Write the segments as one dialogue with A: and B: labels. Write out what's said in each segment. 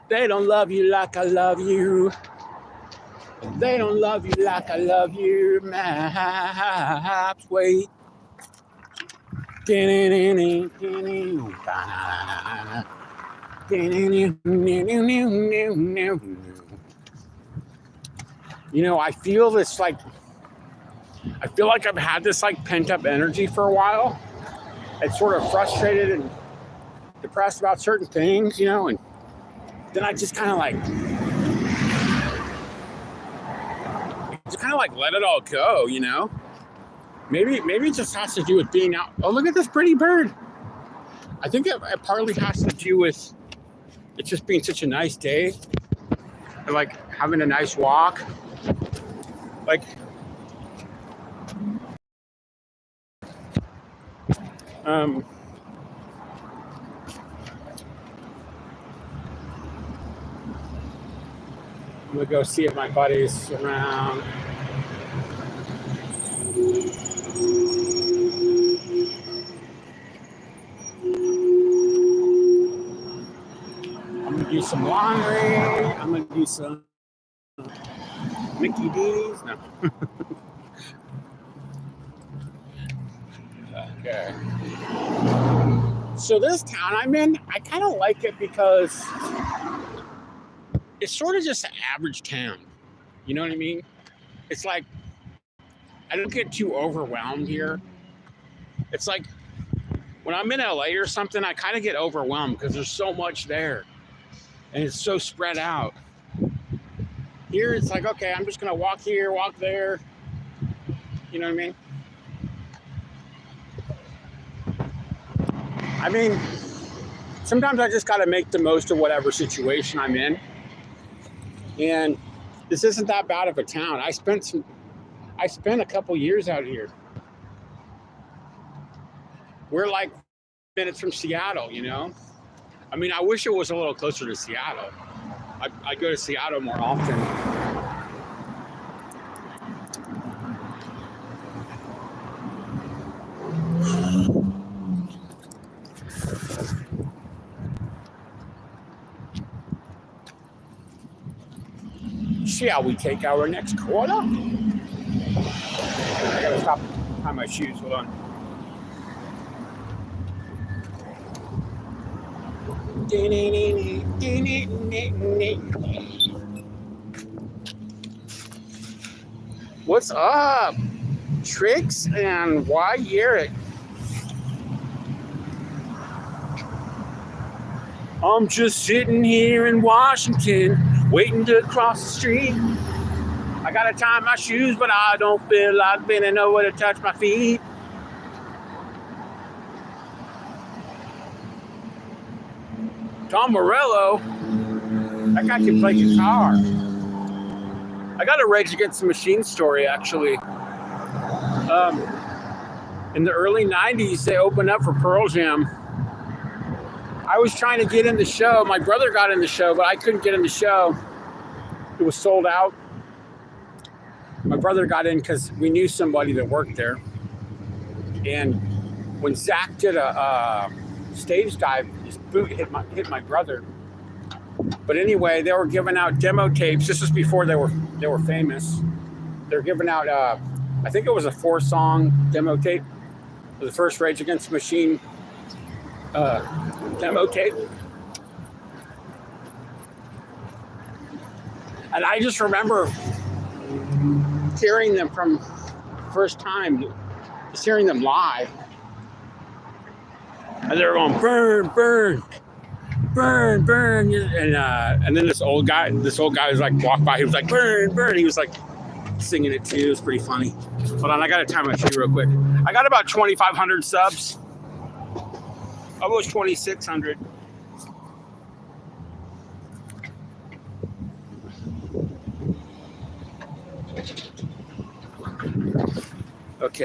A: They don't love you like I love you. They don't love you like I love you. Maps wait. You know, I feel like I've had this like pent up energy for a while. It's sort of frustrated and depressed about certain things, you know, and then I just kind of like let it all go, you know. Maybe it just has to do with being out. Oh, look at this pretty bird. I think it partly has to do with it just being such a nice day, and like having a nice walk. Like, um, I'm gonna go see if my buddy's around. I'm gonna do some laundry. I'm gonna do some Mickey D's. No. Okay. So this town I'm in, I kind of like it because it's sort of just an average town. You know what I mean? It's like I don't get too overwhelmed here. It's like when I'm in LA or something, I kind of get overwhelmed because there's so much there and it's so spread out. Here, it's like, okay, I'm just going to walk here, walk there. You know what I mean? I mean, sometimes I just got to make the most of whatever situation I'm in. And this isn't that bad of a town. I spent a couple years out here. We're like minutes from Seattle, you know? I mean, I wish it was a little closer to Seattle. I go to Seattle more often. Shall we take our next quarter? I gotta stop and tie my shoes. Hold on. What's up, Tricks and why Eric? I'm just sitting here in Washington, waiting to cross the street. I gotta tie my shoes, but I don't feel like bending over to touch my feet. Tom Morello, that guy can play guitar. I got a Rage Against the Machine story, actually. In the early 90s, they opened up for Pearl Jam. I was trying to get in the show. My brother got in the show, but I couldn't get in the show. It was sold out. My brother got in because we knew somebody that worked there. And when Zach did a stage dive, his boot hit my brother. But anyway, they were giving out demo tapes. This was before they were famous. They were giving out I think it was a 4-song demo tape. It was the first Rage Against the Machine demo tape. And I just remember hearing them from first time, just hearing them live. And they were going, burn, burn, burn, burn. And then this old guy was like, walked by, he was like, burn, burn. He was like singing it too. It was pretty funny. Hold on, I gotta tie my shoe real quick. I got about 2,500 subs. Almost 2,600. Okay.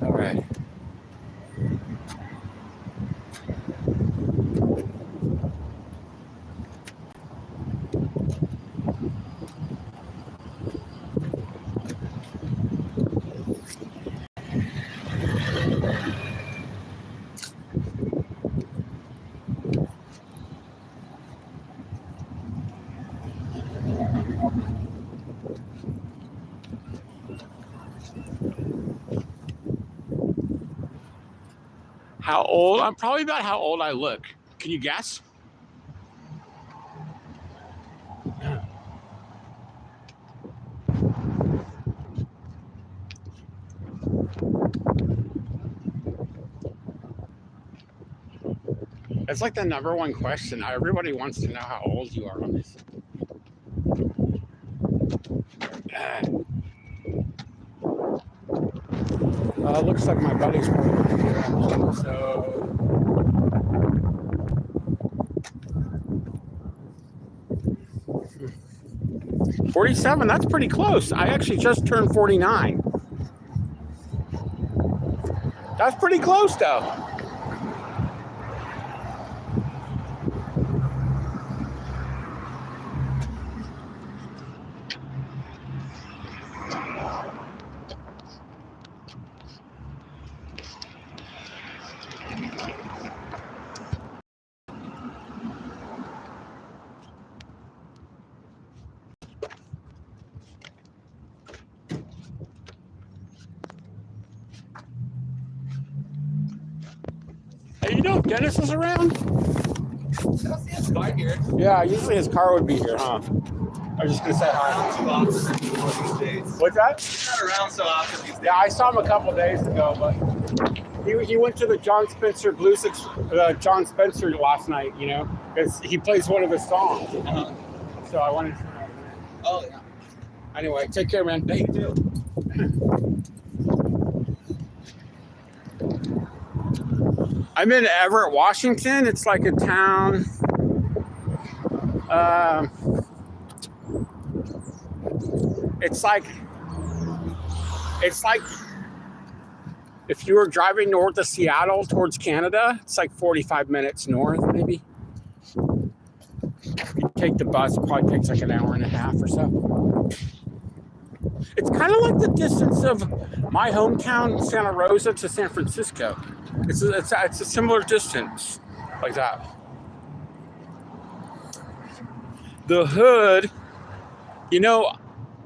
A: All right. How old? I'm probably about how old I look. Can you guess? It's like the number one question. Everybody wants to know how old you are on this. Looks like my buddy's probably here. So 47, that's pretty close. I actually just turned 49. That's pretty close though. Hey, you know if Dennis is around?
B: I don't see his car here.
A: Yeah, usually his car would be here, huh? I was just gonna say hi. What's that?
B: He's not around so often these days.
A: Yeah, I saw him a couple days ago, but he went to the John Spencer John Spencer last night, you know, because he plays one of his songs.
B: Uh-huh.
A: So I wanted to.
B: Oh, yeah.
A: Anyway, take care, man.
B: Thank you, too.
A: I'm in Everett, Washington. It's like a town. It's like if you were driving north of Seattle towards Canada, it's like 45 minutes north, maybe. If you take the bus, it probably takes like an hour and a half or so. It's kind of like the distance of my hometown, Santa Rosa, to San Francisco. It's a similar distance, like that. The hood, you know,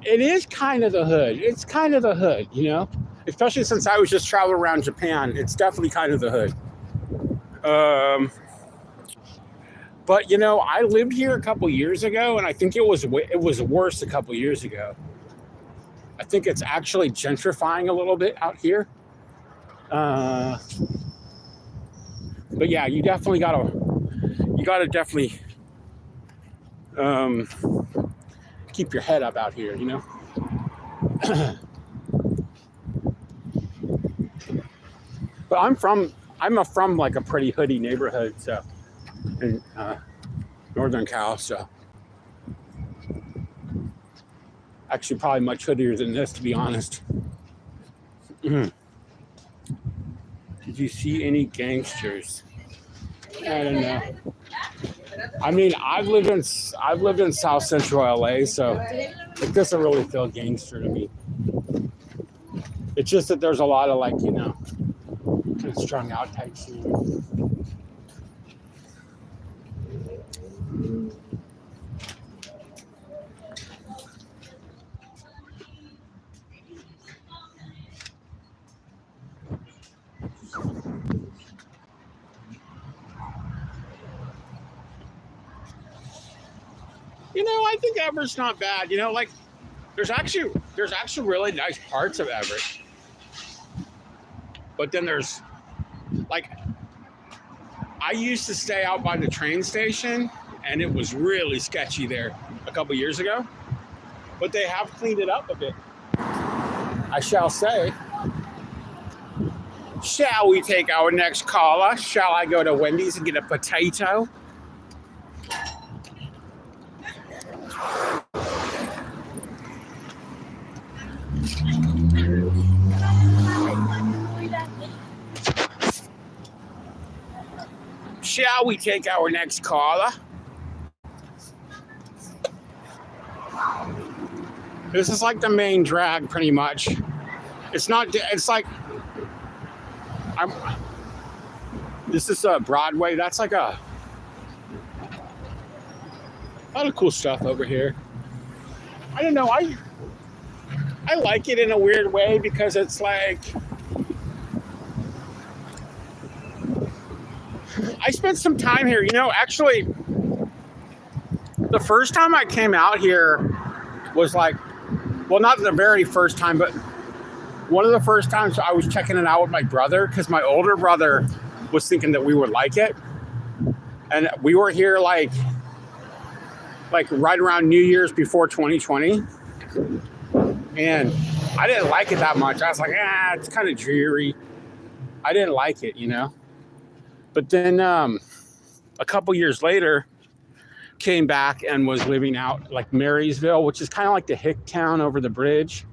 A: it is kind of the hood. It's kind of the hood, you know, especially since I was just traveling around Japan. It's definitely kind of the hood. But you know, I lived here a couple years ago, and I think it was worse a couple years ago. I think it's actually gentrifying a little bit out here. But yeah, you gotta definitely keep your head up out here, you know. But I'm from like a pretty hoodie neighborhood, so in Northern Cal, so actually probably much hoodier than this, to be honest. Did you see any gangsters? I don't know. I mean, I've lived in South Central LA, so it doesn't really feel gangster to me. It's just that there's a lot of, like, you know, kind of strung out type scenes. You know, I think Everett's not bad. You know, like there's actually really nice parts of Everett. But then there's like I used to stay out by the train station, and it was really sketchy there a couple years ago. But they have cleaned it up a bit, I shall say. Shall we take our next caller? Shall I go to Wendy's and get a potato? Shall we take our next caller? This is like the main drag, pretty much. It's not. It's like This is Broadway. That's like a lot of cool stuff over here. I don't know. I like it in a weird way because it's like I spent some time here. Actually, the first time I came out here was like, well, not the very first time, but one of the first times I was checking it out with my brother because my older brother was thinking that we would like it. And we were here like right around New Year's before 2020. And I didn't like it that much. I was like, it's kind of dreary. I didn't like it, But then a couple years later, came back and was living out like Marysville, which is kind of like the hick town over the bridge.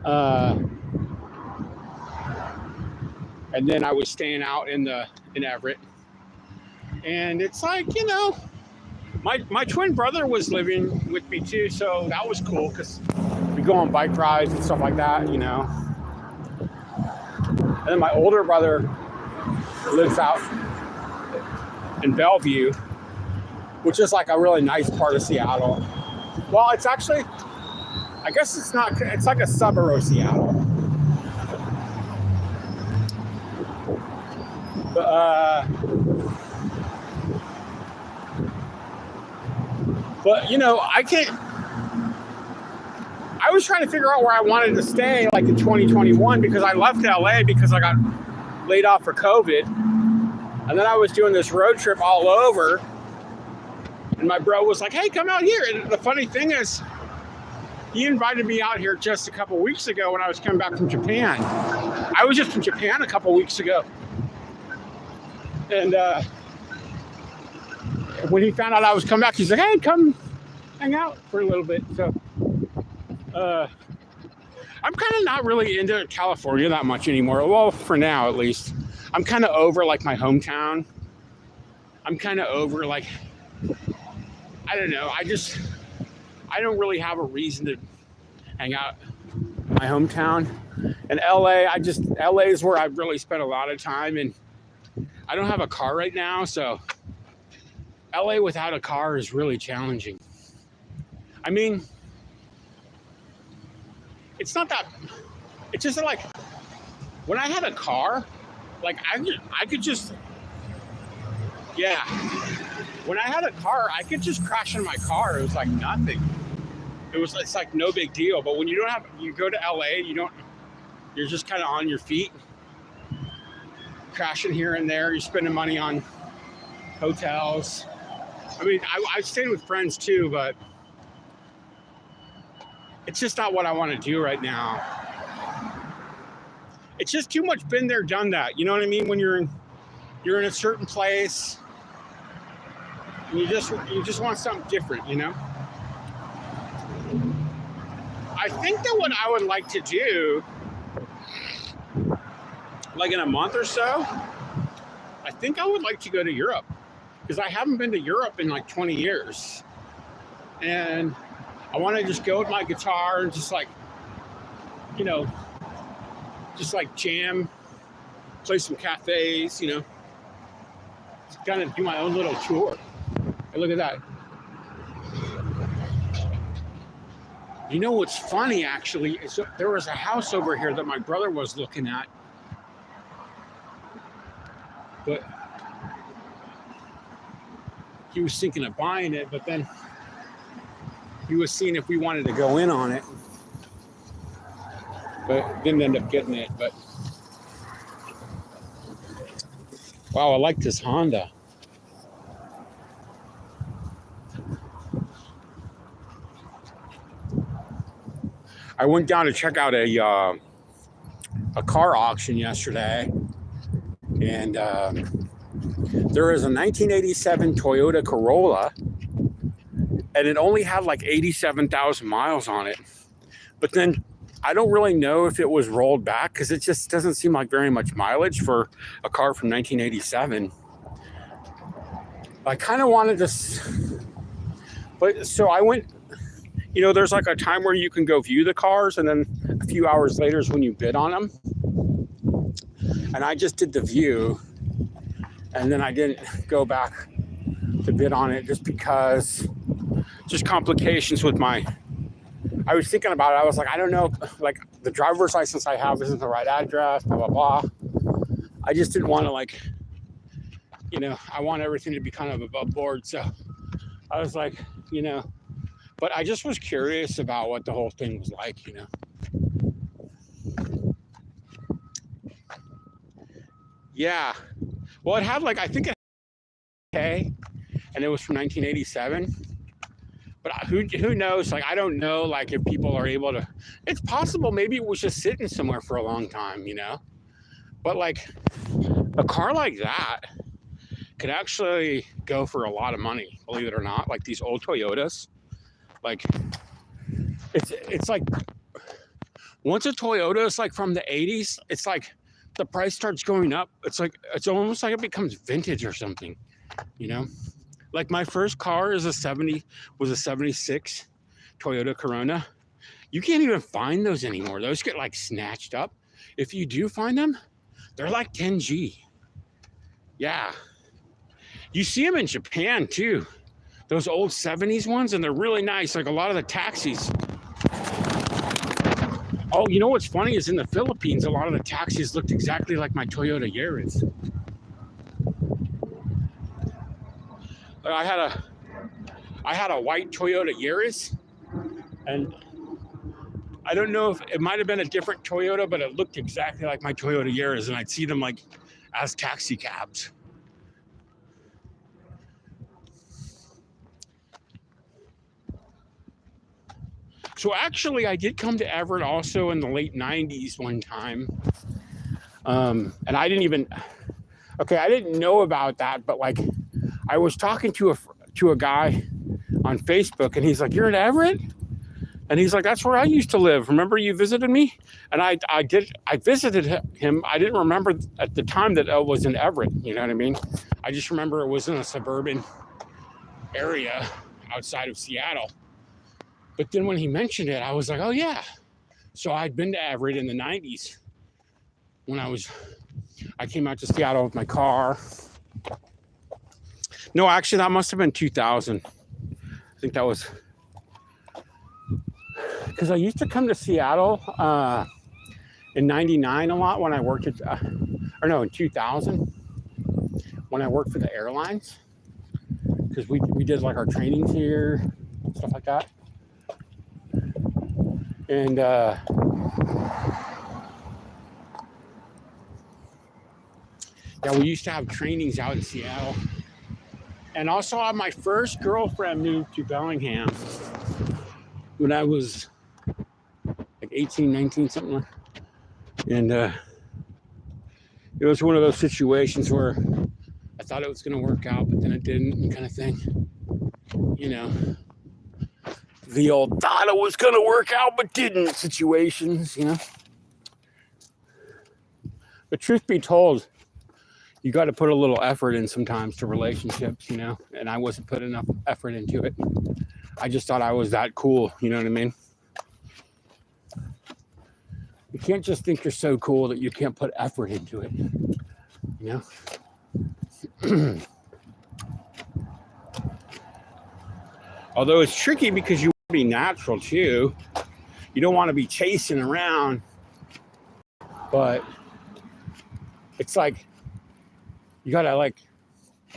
A: And then I was staying out in Everett. And it's like, my twin brother was living with me too, so that was cool because we go on bike rides and stuff like that, And then my older brother lives out in Bellevue, which is like a really nice part of Seattle. Well, it's actually, I guess it's not, it's like a suburb of Seattle. But I was trying to figure out where I wanted to stay like in 2021 because I left LA because I got laid off for COVID. And then I was doing this road trip all over. And my bro was like, hey, come out here. And the funny thing is, he invited me out here just a couple weeks ago when I was coming back from Japan. I was just from Japan a couple weeks ago. And when he found out I was coming back, he's like, hey, come hang out for a little bit. So I'm kind of not really into California that much anymore. Well, for now, at least. I'm kind of over like my hometown. I'm kind of over like, I don't know. I don't really have a reason to hang out in my hometown. And LA is where I've really spent a lot of time. And I don't have a car right now. So LA without a car is really challenging. I mean, it's not that, it's just like, when I had a car, like I could just, yeah. When I had a car, I could just crash in my car. It was like nothing. It's like no big deal. But when you go to LA, you're just kind of on your feet, crashing here and there. You're spending money on hotels. I mean, I stayed with friends too, but it's just not what I want to do right now. It's just too much been there, done that. You know what I mean? When you're in a certain place, and you just want something different, I think that what I would like to do, like in a month or so, I think I would like to go to Europe because I haven't been to Europe in like 20 years. And I want to just go with my guitar and just like, just like jam, play some cafes, just kind of do my own little tour. Hey, look at that. You know what's funny actually is there was a house over here that my brother was looking at, but he was thinking of buying it, but then he was seeing if we wanted to go in on it, but didn't end up getting it. But wow, I like this Honda. I went down to check out a car auction yesterday, and there is a 1987 Toyota Corolla, and it only had like 87,000 miles on it. But then I don't really know if it was rolled back because it just doesn't seem like very much mileage for a car from 1987. I kind of wanted to, but so I went, there's like a time where you can go view the cars, and then a few hours later is when you bid on them. And I just did the view, and then I didn't go back to bid on it just because, just complications with I was thinking about it. I was like, I don't know, like the driver's license I have isn't the right address, blah, blah, blah. I just didn't want to like I want everything to be kind of above board. So I was like, but I just was curious about what the whole thing was like. Yeah. Well, it had like, I think it had and it was from 1987. But who knows? Like, I don't know, like, if people are able to. It's possible maybe it was just sitting somewhere for a long time. But like a car like that could actually go for a lot of money, believe it or not. Like these old Toyotas, like it's like once a Toyota is like from the 80s, it's like the price starts going up. It's almost like it becomes vintage or something, you know? Like my first car was a 76 Toyota Corona. You can't even find those anymore. Those get like snatched up. If you do find them, they're like 10G. Yeah. You see them in Japan too. Those old 70s ones, and they're really nice. Like a lot of the taxis. Oh, you know what's funny is in the Philippines, a lot of the taxis looked exactly like my Toyota Yaris. I had a white Toyota Yaris, and I don't know if it might have been a different Toyota, but it looked exactly like my Toyota Yaris, and I'd see them like as taxi cabs. So actually, I did come to Everett also in the late 90s one time. And I didn't know about that, but like I was talking to a guy on Facebook, and he's like, "You're in Everett?" And he's like, "That's where I used to live. Remember you visited me?" And I visited him. I didn't remember at the time that I was in Everett. You know what I mean? I just remember it was in a suburban area outside of Seattle. But then when he mentioned it, I was like, "Oh yeah." So I'd been to Everett in the 90s when I came out to Seattle with my car. No, actually, that must have been 2000. I think that was because I used to come to Seattle in 99 a lot when I worked at, in 2000 when I worked for the airlines, because we did like our trainings here, stuff like that. And we used to have trainings out in Seattle. And also my first girlfriend moved to Bellingham when I was like 18, 19, something like that. And it was one of those situations where I thought it was going to work out, but then it didn't, kind of thing. The old thought it was going to work out, but didn't situations, But truth be told, you got to put a little effort in sometimes to relationships, and I wasn't putting enough effort into it. I just thought I was that cool, you know what I mean? You can't just think you're so cool that you can't put effort into it, Although it's tricky because you want to be natural too. You don't want to be chasing around, but it's like you gotta like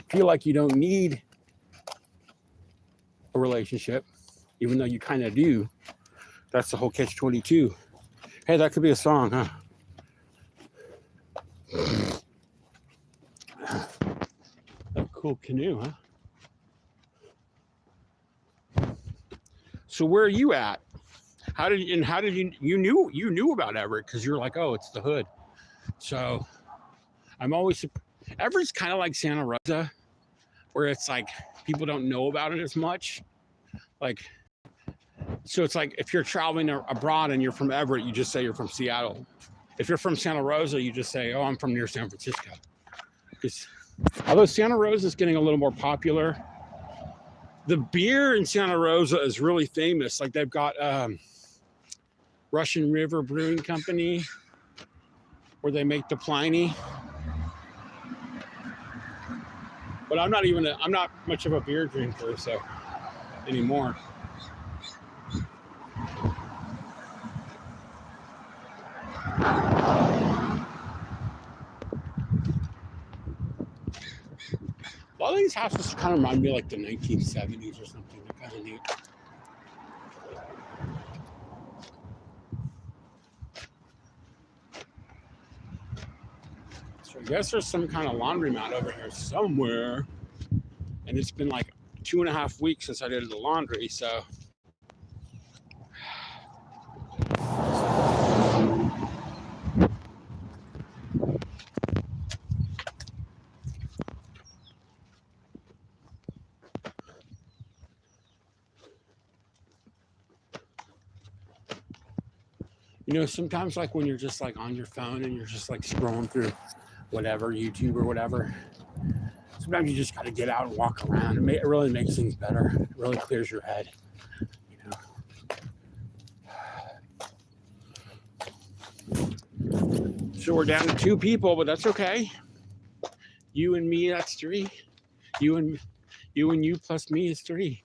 A: feel like you don't need a relationship, even though you kind of do. That's the whole catch-22. Hey, that could be a song, huh? A cool canoe, huh? So where are you at? How did you knew about Everett? Because you're like, oh, it's the hood. So I'm always, Everett's kind of like Santa Rosa, where it's like people don't know about it as much. Like, so it's like if you're traveling abroad and you're from Everett, you just say you're from Seattle. If you're from Santa Rosa, you just say, oh, I'm from near San Francisco. Because although Santa Rosa is getting a little more popular, the beer in Santa Rosa is really famous. Like they've got Russian River Brewing Company, where they make the Pliny. But I'm not much of a beer drinker, so anymore. A lot of these houses kind of remind me of like the 1970s or something. They're kind of neat. So I guess there's some kind of laundromat over here somewhere. And it's been like 2.5 weeks since I did the laundry, so. You know, sometimes like when you're just like on your phone and you're just like scrolling through whatever, YouTube or whatever, sometimes you just got to get out and walk around. It really makes things better. It really clears your head, you know. So we're down to 2 people, but that's okay. You and me, that's 3. You and you plus me is 3.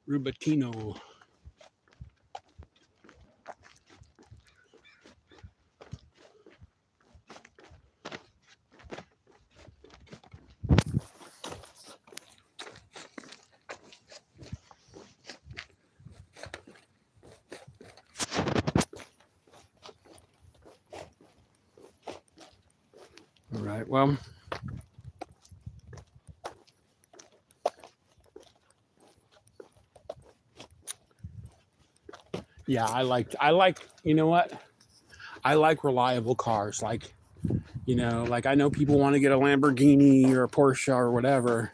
A: Rubatino. All right, well. Yeah, I like, you know what? I like reliable cars. Like, you know, like I know people want to get a Lamborghini or a Porsche or whatever.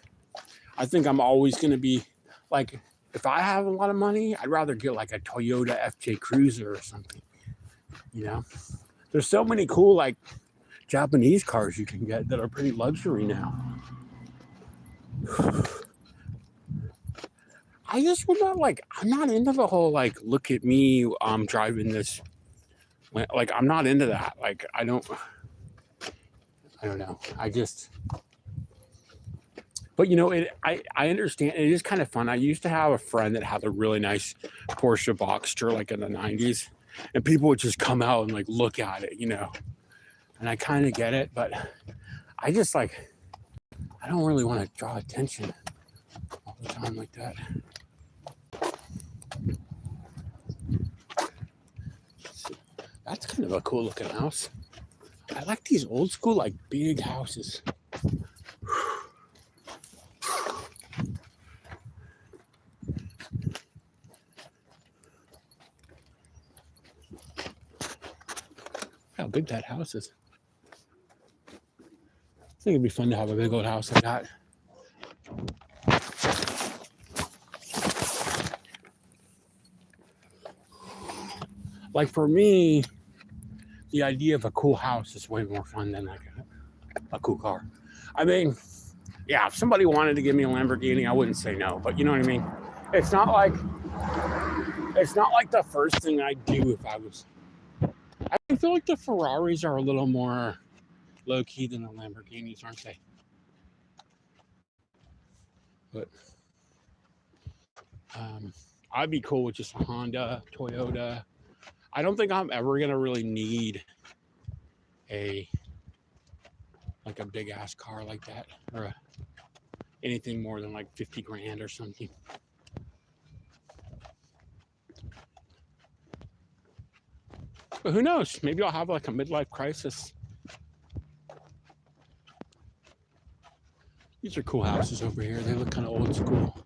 A: I think I'm always going to be like, if I have a lot of money, I'd rather get like a Toyota FJ Cruiser or something. You know, there's so many cool like Japanese cars you can get that are pretty luxury now. I just would not like, I'm not into the whole like, look at me, I'm driving this. Like, I'm not into that. Like, I don't know. But you know, I understand. It is kind of fun. I used to have a friend that had a really nice Porsche Boxster, like in the 90s, and people would just come out and like look at it, you know. And I kind of get it, but I just like, I don't really want to draw attention all the time like that. That's kind of a cool looking house. I like these old school, like big houses. How big that house is. I think it'd be fun to have a big old house like that. Like for me, the idea of a cool house is way more fun than like a cool car. I mean, yeah, if somebody wanted to give me a Lamborghini, I wouldn't say no, but you know what I mean? It's not like the first thing I'd do if I was. I feel like the Ferraris are a little more low-key than the Lamborghinis, aren't they? But I'd be cool with just a Honda, Toyota. I don't think I'm ever gonna really need a big ass car like that, or anything more than like 50 grand or something. But who knows? Maybe I'll have like a midlife crisis. These are cool houses over here. They look kind of old school.